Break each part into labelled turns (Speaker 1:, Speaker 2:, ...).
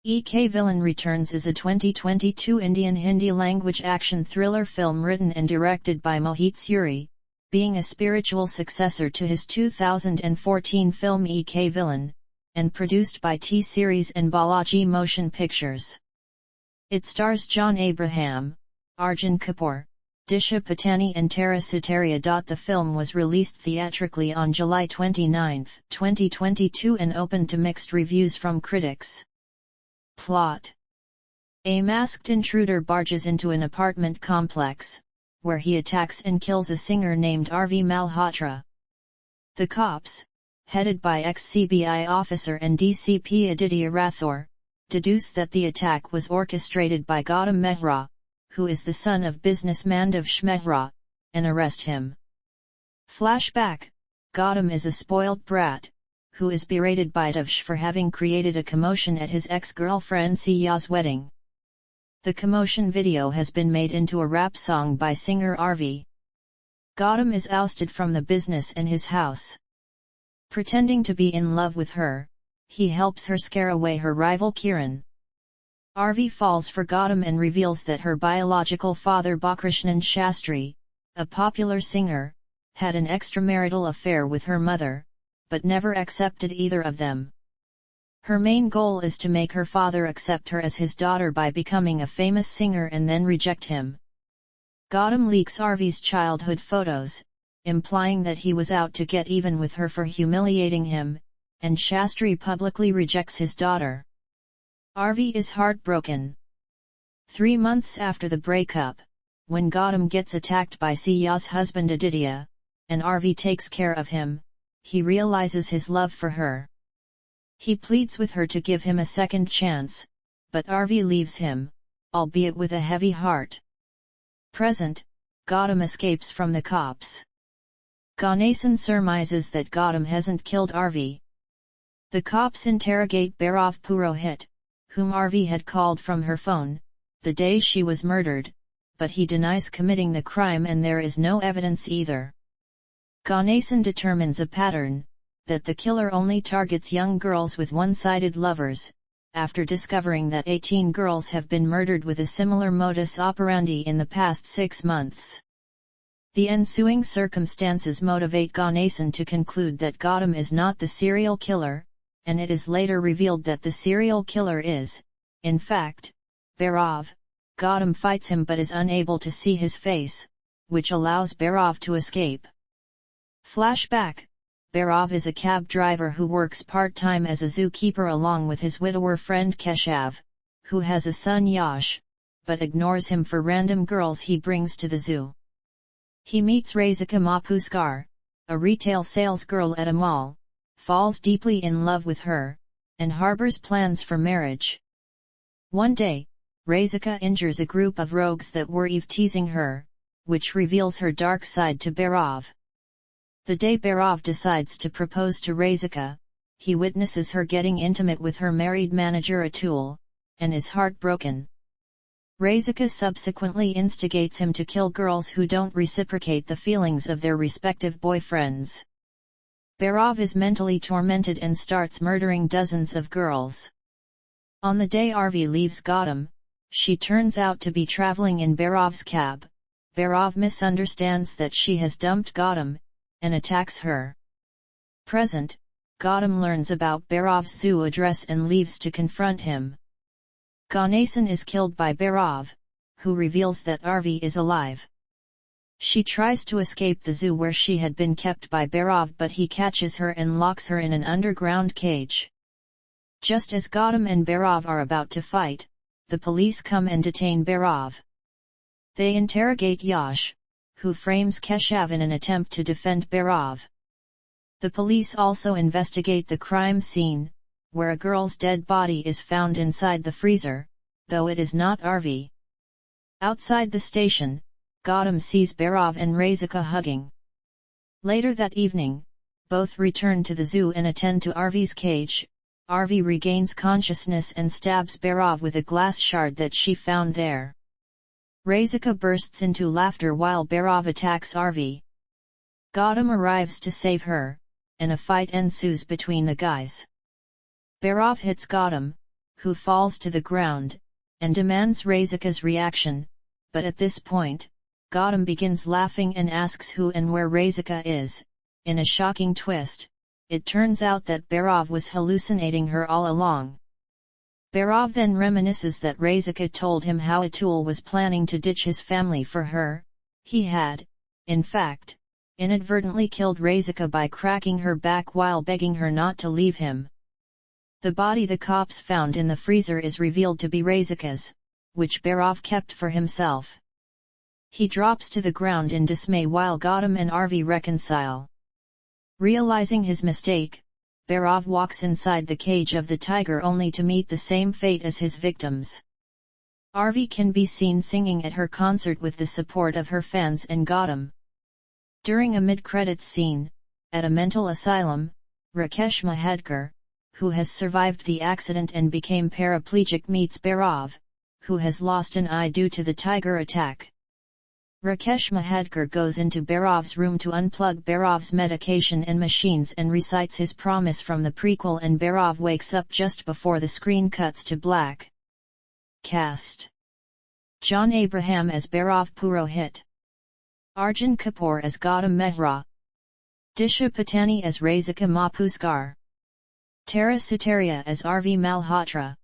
Speaker 1: EK Villain Returns is a 2022 Indian Hindi-language action thriller film written and directed by Mohit Suri, being a spiritual successor to his 2014 film EK Villain, and produced by T-Series and Balaji Motion Pictures. It stars John Abraham, Arjun Kapoor, Disha Patani and Tara Sutaria. The film was released theatrically on July 29, 2022 and opened to mixed reviews from critics. Plot: a masked intruder barges into an apartment complex, where he attacks and kills a singer named R.V. Malhotra. The cops, headed by ex-CBI officer and DCP Aditya Rathore, deduce that the attack was orchestrated by Gautam Mehra, who is the son of businessman Devsh Mehra, and arrest him. Flashback: Gautam is a spoilt brat, who is berated by Devsh for having created a commotion at his ex-girlfriend Siya's wedding. The commotion video has been made into a rap song by singer R.V. Gautam is ousted from the business and his house. Pretending to be in love with her, he helps her scare away her rival Kiran. R.V. falls for Gautam and reveals that her biological father Balakrishnan Shastri, a popular singer, had an extramarital affair with her mother, but never accepted either of them. Her main goal is to make her father accept her as his daughter by becoming a famous singer and then reject him. Gautam leaks R.V.'s childhood photos, implying that he was out to get even with her for humiliating him, and Shastri publicly rejects his daughter. R.V. is heartbroken. 3 months after the breakup, when Gautam gets attacked by Siya's husband Aditya, and R.V. takes care of him, he realizes his love for her. He pleads with her to give him a second chance, but R.V. leaves him, albeit with a heavy heart. Present: Gautam escapes from the cops. Ganesan surmises that Gautam hasn't killed R.V. The cops interrogate Bhairav Purohit, whom R.V. had called from her phone, the day she was murdered, but he denies committing the crime and there is no evidence either. Ganesan determines a pattern, that the killer only targets young girls with one-sided lovers, after discovering that 18 girls have been murdered with a similar modus operandi in the past 6 months. The ensuing circumstances motivate Ganesan to conclude that Gautam is not the serial killer, and it is later revealed that the serial killer is, in fact, Bhairav. Gautam fights him but is unable to see his face, which allows Bhairav to escape. Flashback: Bhairav is a cab driver who works part-time as a zookeeper along with his widower friend Keshav, who has a son Yash, but ignores him for random girls he brings to the zoo. He meets Razika Mapuskar, a retail salesgirl at a mall, falls deeply in love with her, and harbors plans for marriage. One day, Razika injures a group of rogues that were teasing her, which reveals her dark side to Bhairav. The day Bhairav decides to propose to Razika, he witnesses her getting intimate with her married manager Atul, and is heartbroken. Razika subsequently instigates him to kill girls who don't reciprocate the feelings of their respective boyfriends. Bhairav is mentally tormented and starts murdering dozens of girls. On the day R.V. leaves Gautam, she turns out to be traveling in Bhairav's cab. Bhairav misunderstands that she has dumped Gautam, and attacks her. Present: Gautam learns about Bhairav's zoo address and leaves to confront him. Ganesan is killed by Bhairav, who reveals that R.V. is alive. She tries to escape the zoo where she had been kept by Bhairav, but he catches her and locks her in an underground cage. Just as Gautam and Bhairav are about to fight, the police come and detain Bhairav. They interrogate Yash, who frames Keshav in an attempt to defend Bhairav. The police also investigate the crime scene, where a girl's dead body is found inside the freezer, though it is not R.V. Outside the station, Gautam sees Bhairav and Razika hugging. Later that evening, both return to the zoo and attend to R.V.'s cage. R.V. regains consciousness and stabs Bhairav with a glass shard that she found there. Razika bursts into laughter while Bhairav attacks R.V. Gautam arrives to save her, and a fight ensues between the guys. Bhairav hits Gautam, who falls to the ground, and demands Razika's reaction, but at this point, Gautam begins laughing and asks who and where Razika is. In a shocking twist, it turns out that Bhairav was hallucinating her all along. Bhairav then reminisces that Razika told him how Atul was planning to ditch his family for her. He had, in fact, inadvertently killed Razika by cracking her back while begging her not to leave him. The body the cops found in the freezer is revealed to be Razika's, which Bhairav kept for himself. He drops to the ground in dismay while Gautam and Arvi reconcile. Realizing his mistake, Bhairav walks inside the cage of the tiger only to meet the same fate as his victims. Arvi can be seen singing at her concert with the support of her fans and Gautam. During a mid-credits scene, at a mental asylum, Rakesh Mahadkar, who has survived the accident and became paraplegic, meets Bhairav, who has lost an eye due to the tiger attack. Rakesh Mahadkar goes into Bhairav's room to unplug Bhairav's medication and machines and recites his promise from the prequel, and Bhairav wakes up just before the screen cuts to black. Cast: John Abraham as Bhairav Purohit, Arjun Kapoor as Gautam Mehra, Disha Patani as Razika Mapuskar, Tara Sutaria as Arvi Malhotra,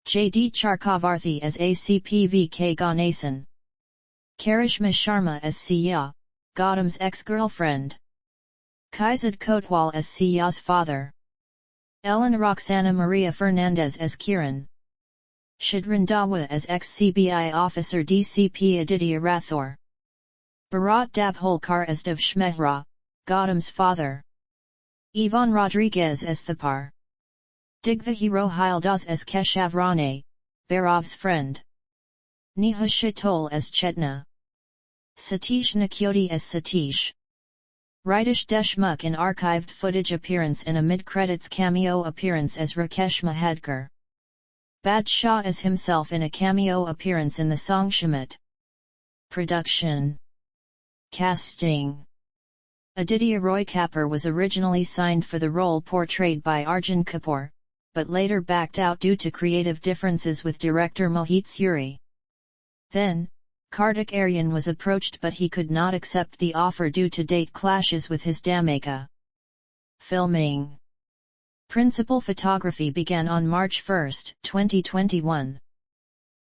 Speaker 1: J.D. Chakravarthi as ACP V.K. Ganesan, Karishma Sharma as Siya, Gautam's ex-girlfriend, Kaizad Kotwal as Siya's father, Ellen Roxana Maria Fernandez as Kiran, Shidran Dawa as ex-CBI officer DCP Aditya Rathore, Bharat Dabholkar as Devsh Mehra, Gautam's father, Ivan Rodriguez as Thapar, Digvihi Rohildas as Keshav Rane, Bhairav's friend, Neha Shitole as Chetna, Satish Nakyoti as Satish, Ritesh Deshmukh in archived footage appearance and a mid-credits cameo appearance as Rakesh Mahadkar, Badshah as himself in a cameo appearance in the song Shamit. Production. Casting: Aditya Roy Kapur was originally signed for the role portrayed by Arjun Kapoor, but later backed out due to creative differences with director Mohit Suri. Then, Kartik Aaryan was approached but he could not accept the offer due to date clashes with his Damaka. Filming. Principal photography began on March 1, 2021.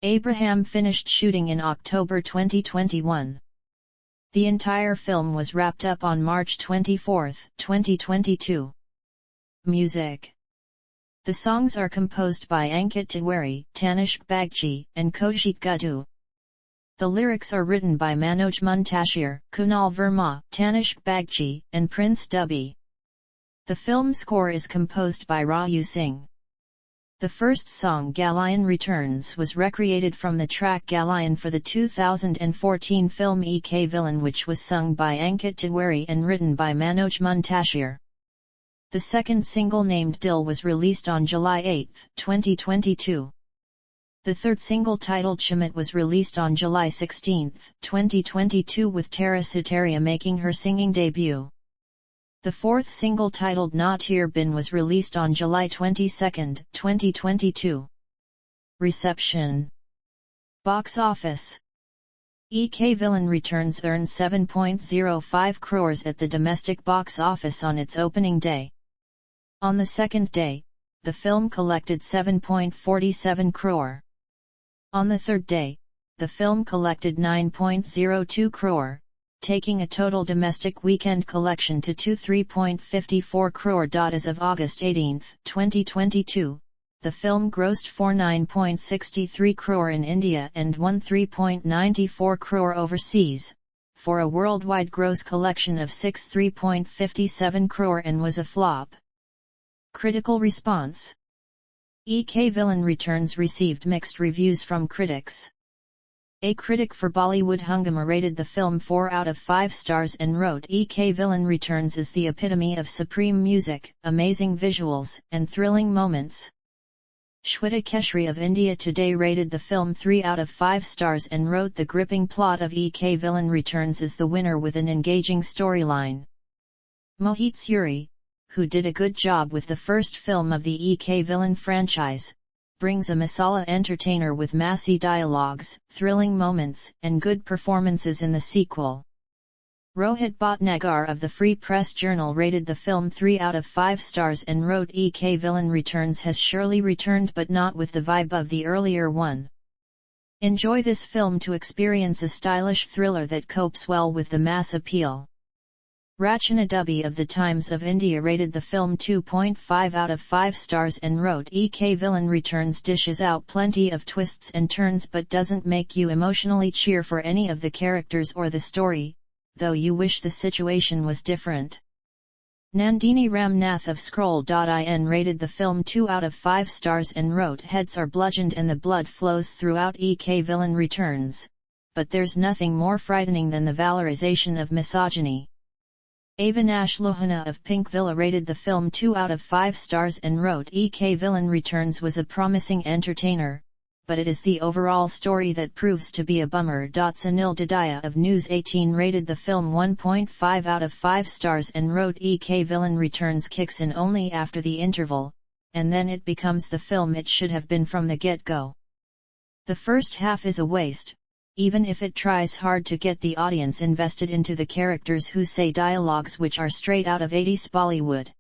Speaker 1: Abraham finished shooting in October 2021. The entire film was wrapped up on March 24, 2022. Music. The songs are composed by Ankit Tiwari, Tanishq Bagchi, and Kojit Guddu. The lyrics are written by Manoj Muntashir, Kunal Verma, Tanishq Bagchi, and Prince Dubby. The film score is composed by Raju Singh. The first song Galayan Returns was recreated from the track Galayan for the 2014 film Ek Villain, which was sung by Ankit Tiwari and written by Manoj Muntashir. The second single named Dil was released on July 8, 2022. The third single titled Shamit was released on July 16, 2022, with Tara Sutaria making her singing debut. The fourth single titled Na Tir Bin was released on July 22, 2022. Reception. Box office. Ek Villain Returns earned 7.05 crores at the domestic box office on its opening day. On the second day, the film collected 7.47 crore. On the third day, the film collected 9.02 crore, taking a total domestic weekend collection to 23.54 crore. As of August 18, 2022, the film grossed 49.63 crore in India and 13.94 crore overseas, for a worldwide gross collection of 63.57 crore, and was a flop. Critical response. Ek Villain Returns received mixed reviews from critics. A critic for Bollywood Hungama rated the film 4 out of 5 stars and wrote, Ek Villain Returns is the epitome of supreme music, amazing visuals, and thrilling moments. Shweta Keshri of India Today rated the film 3 out of 5 stars and wrote, the gripping plot of Ek Villain Returns is the winner with an engaging storyline. Mohit Suri, who did a good job with the first film of the Ek Villain franchise, brings a masala entertainer with massy dialogues, thrilling moments, and good performances in the sequel. Rohit Bhatnagar of the Free Press Journal rated the film 3 out of 5 stars and wrote EK Villain Returns has surely returned but not with the vibe of the earlier one. Enjoy this film to experience a stylish thriller that copes well with the mass appeal. Rachana Dubey of the Times of India rated the film 2.5 out of 5 stars and wrote EK Villain Returns dishes out plenty of twists and turns but doesn't make you emotionally cheer for any of the characters or the story, though you wish the situation was different. Nandini Ramnath of Scroll.in rated the film 2 out of 5 stars and wrote heads are bludgeoned and the blood flows throughout EK Villain Returns, but there's nothing more frightening than the valorization of misogyny. Avinash Lohana of Pink Villa rated the film 2 out of 5 stars and wrote EK Villain Returns was a promising entertainer, but it is the overall story that proves to be a bummer. Sunil Dadaya of News 18 rated the film 1.5 out of 5 stars and wrote EK Villain Returns kicks in only after the interval, and then it becomes the film it should have been from the get-go. The first half is a waste, even if it tries hard to get the audience invested into the characters who say dialogues which are straight out of 80s Bollywood.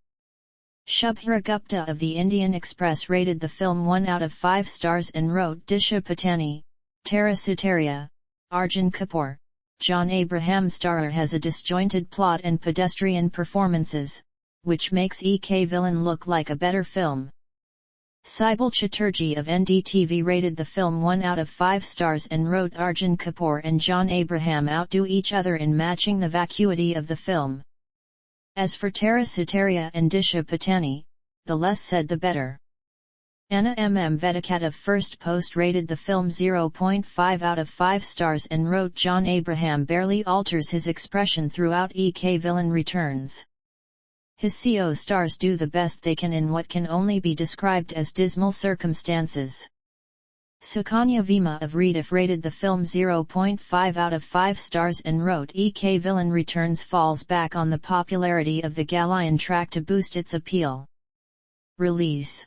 Speaker 1: Shubhra Gupta of the Indian Express rated the film 1 out of 5 stars and wrote Disha Patani, Tara Sutaria, Arjun Kapoor, John Abraham starrer has a disjointed plot and pedestrian performances, which makes EK Villain look like a better film. Saibal Chatterjee of NDTV rated the film 1 out of 5 stars and wrote Arjun Kapoor and John Abraham outdo each other in matching the vacuity of the film. As for Tara Sutaria and Disha Patani, the less said the better. Anna Vedikat of First Post rated the film 0.5 out of 5 stars and wrote John Abraham barely alters his expression throughout EK Villain Returns. His CO stars do the best they can in what can only be described as dismal circumstances. Sukanya Vima of Rediff rated the film 0.5 out of 5 stars and wrote EK Villain Returns falls back on the popularity of the Gallian track to boost its appeal. Release.